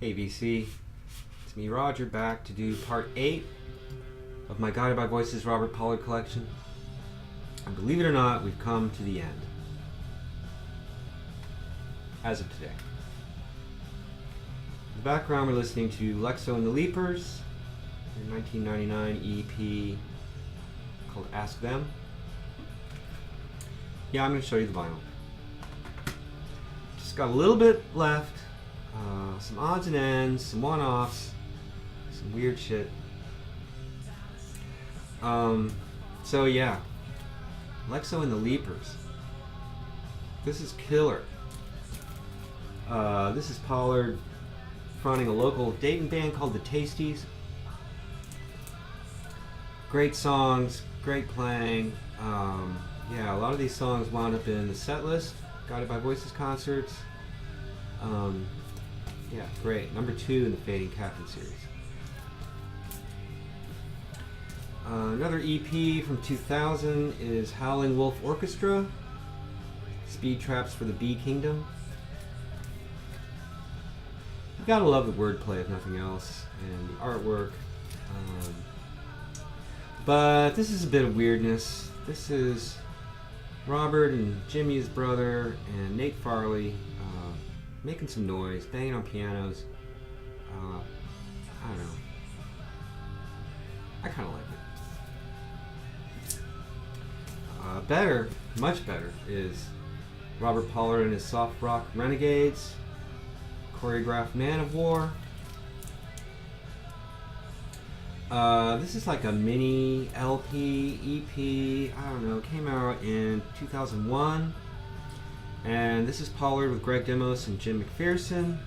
Hey VC, it's me Roger back to do part 8 of my Guided by Voices Robert Pollard collection. And believe it or not, we've come to the end. As of today. In the background we're listening to Lexo and the Leapers, their 1999 EP called Ask Them. Yeah, I'm going to show you the vinyl. Just got a little bit left. Some odds and ends, some one-offs, some weird shit. So yeah, Lexo and the Leapers. This is killer. This is Pollard fronting a local Dayton band called the Tasties. Great songs, great playing. Yeah, a lot of these songs wound up in the set list, Guided by Voices concerts. Yeah, great. Number 2 in the Fading Captain series. Another EP from 2000 is Howling Wolf Orchestra, Speed Traps for the Bee Kingdom. You gotta love the wordplay if nothing else, and the artwork. But this is a bit of weirdness. This is Robert and Jimmy's brother and Nate Farley making some noise, banging on pianos. I don't know. I kind of like it. Better, much better, is Robert Pollard and his soft rock Renegades, choreographed Man of War. This is like a mini LP, EP, I don't know, came out in 2001. And this is Pollard with Greg Demos and Jim McPherson,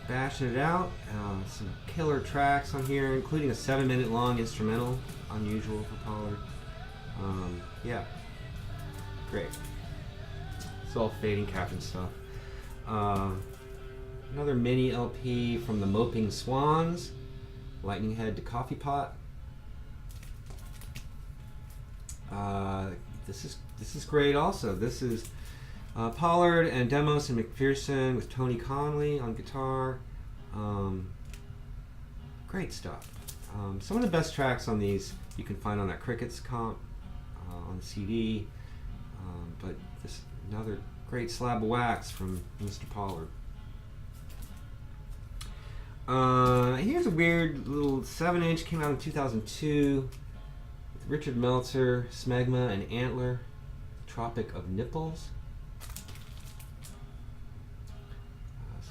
bashing it out. Some killer tracks on here, including a 7-minute long instrumental, unusual for Pollard. Yeah, great. It's all Fading Captain stuff. Another mini LP from the Moping Swans, Lightning Head to Coffee Pot. This is great also. This is Pollard and Demos and McPherson with Tony Conley on guitar. Great stuff. Some of the best tracks on these you can find on that Crickets comp on the CD. But this another great slab of wax from Mr. Pollard. Here's a weird little 7-inch, came out in 2002 with Richard Meltzer, Smegma, and Antler, Tropic of Nipples.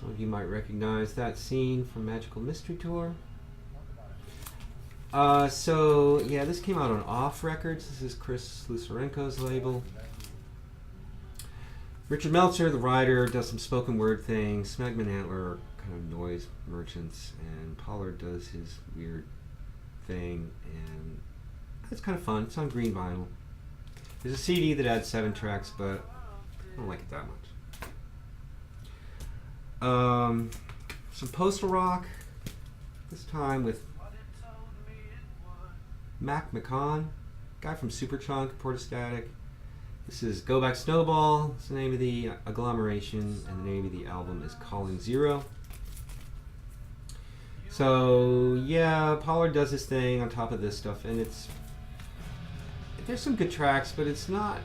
Some of you might recognize that scene from Magical Mystery Tour. So yeah, this came out on Off Records. This is Chris Lusarenko's label. Richard Meltzer, the writer, does some spoken word things. Smegma and Antler are kind of noise merchants, and Pollard does his weird thing, and it's kind of fun. It's on green vinyl. There's a CD that adds 7 tracks, but I don't like it that much. Some postal rock, this time with Mac McCon, guy from Superchunk, Portastatic. This is Go Back Snowball, it's the name of the agglomeration, and the name of the album is Calling Zero. So yeah, Pollard does his thing on top of this stuff, and there's some good tracks, but it's not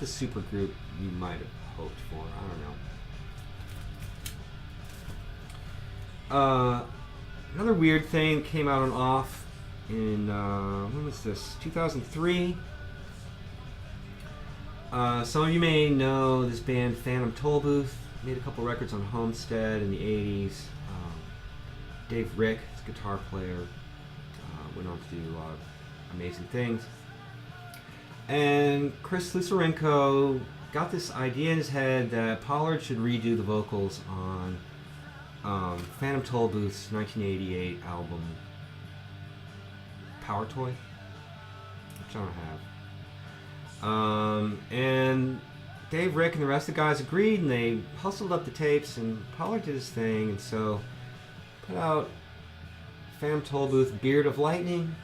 the super group you might have hoped for. I don't know. Another weird thing came out on Off in when was this? 2003. Some of you may know this band Phantom Tollbooth. Made a couple records on Homestead in the 80s. Dave Rick, his guitar player, went on to do a lot of amazing things. And Chris Lusarenko got this idea in his head that Pollard should redo the vocals on Phantom Tollbooth's 1988 album Power Toy, which I don't have. And Dave, Rick, and the rest of the guys agreed, and they hustled up the tapes, and Pollard did his thing, and so put out Phantom Tollbooth Beard of Lightning.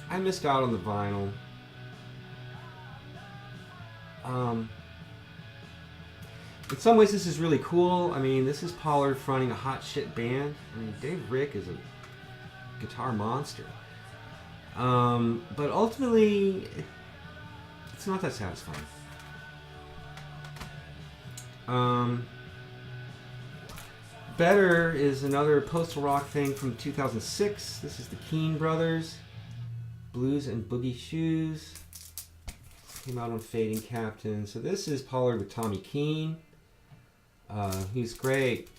I missed out on the vinyl. In some ways, this is really cool. I mean, this is Pollard fronting a hot shit band. I mean, Dave Rick is a guitar monster. But ultimately, it's not that satisfying. Better is another postal rock thing from 2006. This is the Keane Brothers, Blues and Boogie Shoes. Came out on Fading Captain. So this is Pollard with Tommy Keane. He's great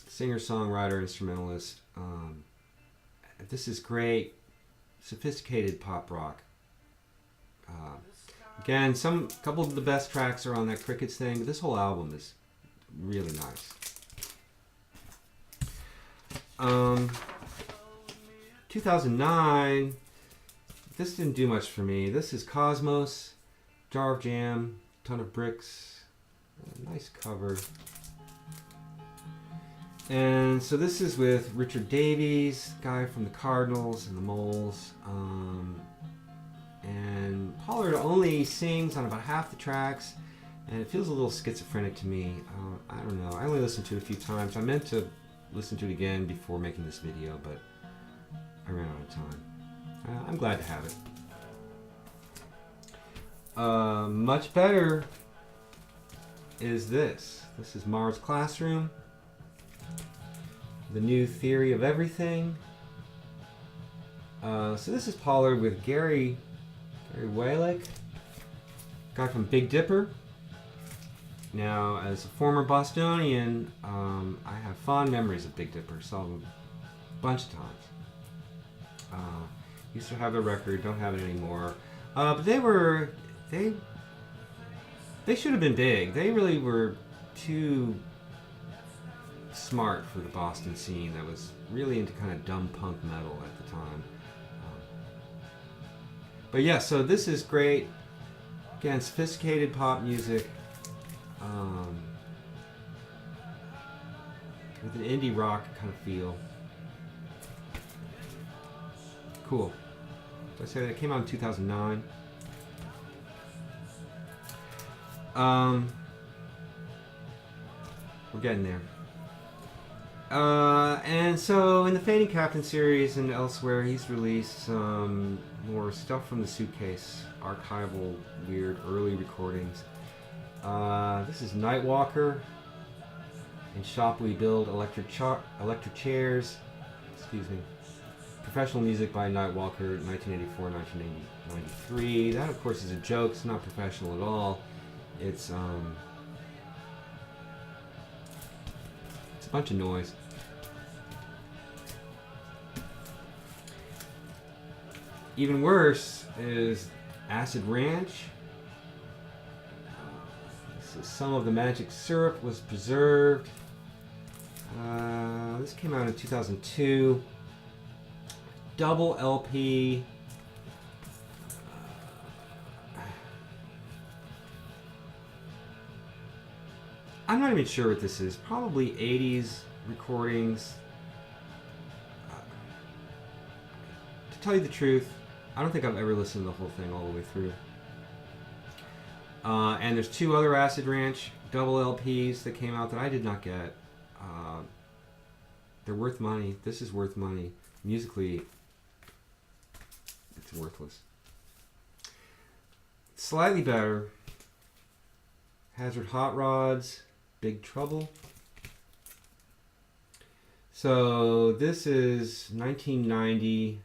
singer-songwriter, instrumentalist. This is great, sophisticated pop rock. Again, couple of the best tracks are on that Crickets thing, but this whole album is really nice. 2009, this didn't do much for me. This is Cosmos, Jar of Jam, Ton of Bricks, nice cover. And so this is with Richard Davies, guy from the Cardinals and the Moles. And Pollard only sings on about half the tracks, and it feels a little schizophrenic to me. I don't know. I only listened to it a few times. I meant to listen to it again before making this video, but I ran out of time. I'm glad to have it. Much better is this. This is Mars Classroom. The New Theory of Everything. So this is Pollard with Gary Waylick, guy from Big Dipper. Now, as a former Bostonian, I have fond memories of Big Dipper. Saw them a bunch of times. Used to have a record, don't have it anymore. But they should have been big. They really were too smart for the Boston scene that was really into kind of dumb punk metal at the time. But yeah, so this is great. Again, sophisticated pop music with an indie rock kind of feel. Cool. Did I say that it came out in 2009? We're getting there. And so in the Fading Captain series and elsewhere, he's released some more stuff from the Suitcase, archival, weird early recordings. This is Nightwalker. In Shop We Build Electric Chairs. Excuse me. Professional music by Nightwalker, 1984-1993. That, of course, is a joke. It's not professional at all. It's a bunch of noise. Even worse is Acid Ranch. This is Some of the Magic Syrup Was Preserved. This came out in 2002. Double LP. I'm not even sure what this is. Probably 80s recordings. To tell you the truth, I don't think I've ever listened to the whole thing all the way through. And there's two other Acid Ranch double LPs that came out that I did not get. They're worth money. This is worth money. Musically, it's worthless. Slightly better. Hazard Hot Rods, Big Trouble. So this is 1990,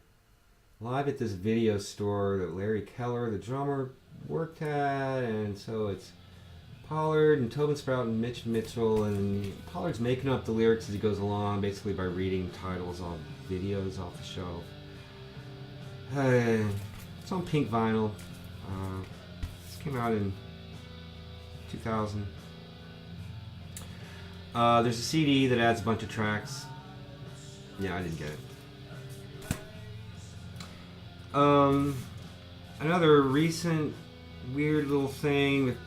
live at this video store that Larry Keller, the drummer, worked at, and so it's Pollard and Tobin Sprout and Mitch Mitchell, and Pollard's making up the lyrics as he goes along, basically by reading titles on videos off the shelf. It's on pink vinyl. This came out in 2000. There's a CD that adds a bunch of tracks. Yeah, I didn't get it. Another recent weird little thing with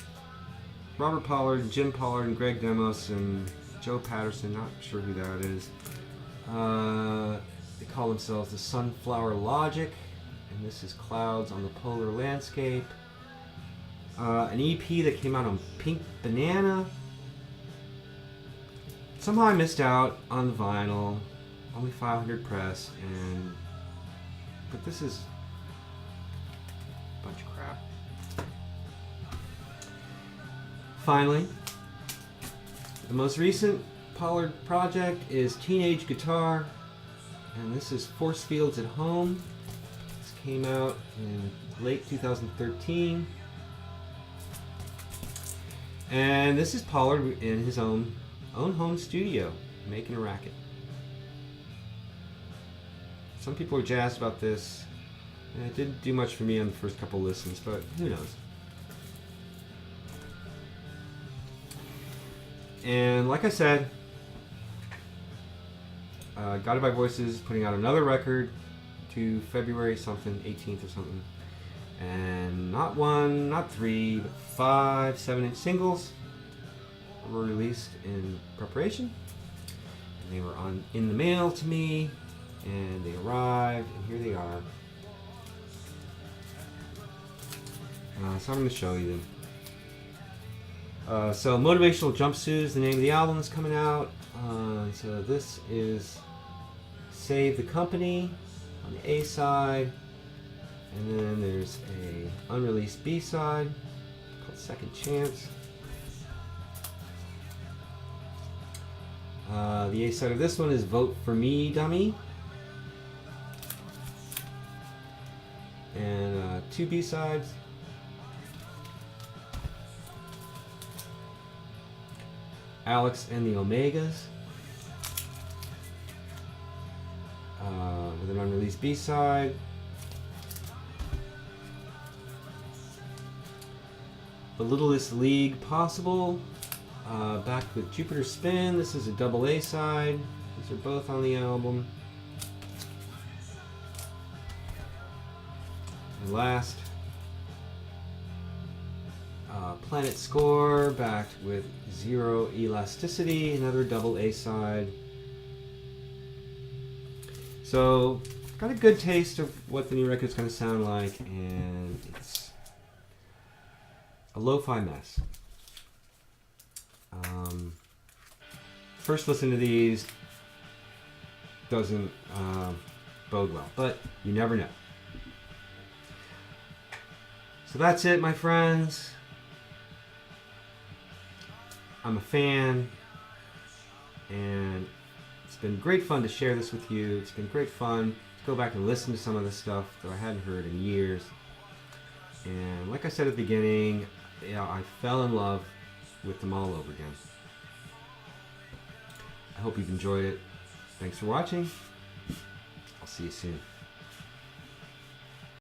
Robert Pollard, Jim Pollard, and Greg Demos, and Joe Patterson, not sure who that is. They call themselves the Sunflower Logic, and this is Clouds on the Polar Landscape. An EP that came out on Pink Banana. somehow I missed out on the vinyl, only 500 press, but this is a bunch of crap. Finally, the most recent Pollard project is Teenage Guitar, and this is Force Fields at Home. This came out in late 2013. And this is Pollard in his own home studio, making a racket. Some people are jazzed about this. And it didn't do much for me on the first couple listens, but who knows. And like I said, Guided by Voices putting out another record to February something, 18th or something. And not one, not three, but 5 7-inch singles were released in preparation. And they were in the mail to me, and they arrived, and here they are. So I'm going to show you them. So Motivational Jumpsuit is the name of the album that's coming out. So this is Save the Company on the A side. And then there's a unreleased B side called Second Chance. The A side of this one is Vote for Me, Dummy. And 2 B sides. Alex and the Omegas. With an unreleased B side. The Littlest League Possible, back with Jupiter Spin. This is a double A side. These are both on the album. And last, Planet Score, backed with Zero Elasticity, another double A side. So, got a good taste of what the new record's going to sound like, and it's a lo-fi mess. First listen to these doesn't bode well, but you never know. So that's it, my friends. I'm a fan, and it's been great fun to share this with you. It's been great fun to go back and listen to some of the stuff that I hadn't heard in years. And like I said at the beginning, I fell in love with them all over again. I hope you've enjoyed it. Thanks for watching. I'll see you soon.